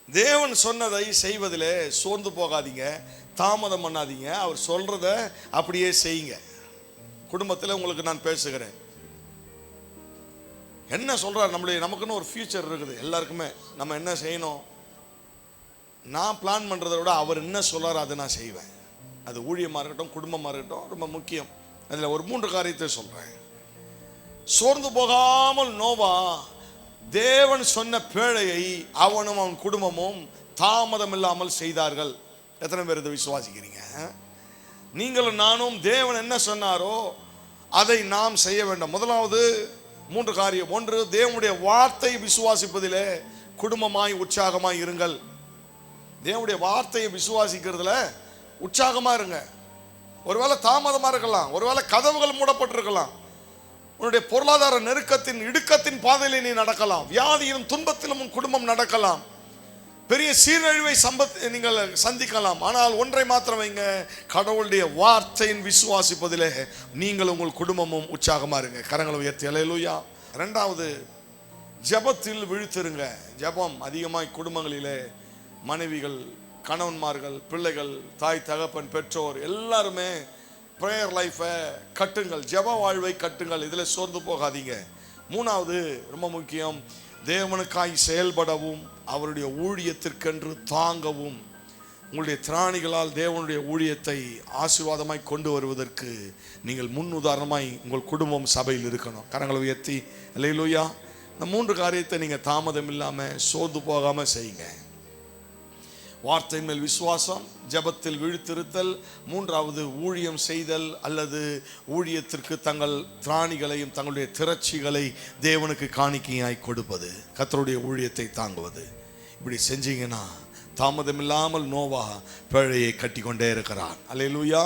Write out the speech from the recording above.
தேவன் சொன்னதை செய்வதில் சோர்ந்து போகாதீங்க, தாமதம் பண்ணாதீங்க. அவர் சொல்றத அப்படியே செய்யுங்க. குடும்பத்தில் உங்களுக்கு நான் பேசுகிறேன். என்ன சொல்றார்? நமக்குன்னு ஒரு ஃபியூச்சர் இருக்குது எல்லாருக்குமே. நம்ம என்ன செய்யணும்? நான் பிளான் பண்றதை விட அவர் என்ன சொல்றாரு அதை நான் செய்வேன். அது ஊழியமாக இருக்கட்டும், குடும்பமாக இருக்கட்டும், ரொம்ப முக்கியம். அதில் ஒரு 3 காரியத்தை சொல்றேன். சோர்ந்து போகாமல் நோவா தேவன் சொன்ன பேழையை அவனும் அவன் குடும்பமும் தாமதம் இல்லாமல் செய்தார்கள். எத்தனை பேர் இதை விசுவாசிக்கிறீங்க? நீங்களும் நானும் தேவன் என்ன சொன்னாரோ அதை நாம் செய்ய வேண்டும். முதலாவது 3 காரியம். 1, தேவனுடைய வார்த்தை விசுவாசிப்பதிலே குடும்பமாய் உற்சாகமாய் இருங்கள். தேவனுடைய வார்த்தையை விசுவாசிக்கிறதுல உற்சாகமா இருங்க. ஒருவேளை தாமதமா இருக்கலாம், ஒருவேளை கதவுகள் மூடப்பட்டிருக்கலாம், உன்னுடைய பொருளாதார நெருக்கத்தின் இடுக்கத்தின் பாதையிலே நீ நடக்கலாம், வியாதியிலும் துன்பத்திலும் உன் குடும்பம் நடக்கலாம், பெரிய சீரழிவை நீங்கள் சந்திக்கலாம். ஆனால் ஒன்றை மாத்திரம் வைங்க, கடவுளுடைய வார்த்தையின் விசுவாசிப்பதிலே நீங்கள் உங்கள் குடும்பமும் உற்சாகமா இருங்க. கரங்களை உயர்த்தி அல்லேலூயா. 2வது, ஜெபத்தில் விழித்திருங்க. ஜெபம் அதிகமாய் குடும்பங்களிலே மனைவிகள், கணவன்மார்கள், பிள்ளைகள், தாய் தகப்பன், பெற்றோர் எல்லாருமே ப்ரேயர் லைஃபை கட்டுங்கள், ஜெப வாழ்வை கட்டுங்கள். இதில் சோர்ந்து போகாதீங்க. 3வது ரொம்ப முக்கியம், தேவனுக்காய் செயல்படவும் அவருடைய ஊழியத்திற்கென்று தாங்கவும் உங்களுடைய திராணிகளால் தேவனுடைய ஊழியத்தை ஆசீர்வாதமாய் கொண்டு வருவதற்கு நீங்கள் முன் உதாரணமாய் உங்கள் குடும்பம் சபையில் இருக்கணும். கரங்களை உயர்த்தி அல்லேலூயா. இந்த 3 காரியத்தை நீங்கள் தாமதம் இல்லாமல் சோர்ந்து போகாமல் செய்யுங்க. வார்த்தையின் மேல் விசுவாசம், ஜெபத்தில் விழித்திருத்தல், 3வது ஊழியம் செய்தல் அல்லது ஊழியத்திற்கு தங்கள் திராணிகளையும் தங்களுடைய திரட்சிகளை தேவனுக்கு காணிக்கையாய் கொடுப்பது, கர்த்தருடைய ஊழியத்தை தாங்குவது. இப்படி செஞ்சீங்கன்னா தாமதமில்லாமல் நோவா பேழையை கட்டி கொண்டே இருக்கிறான். அல்லேலூயா.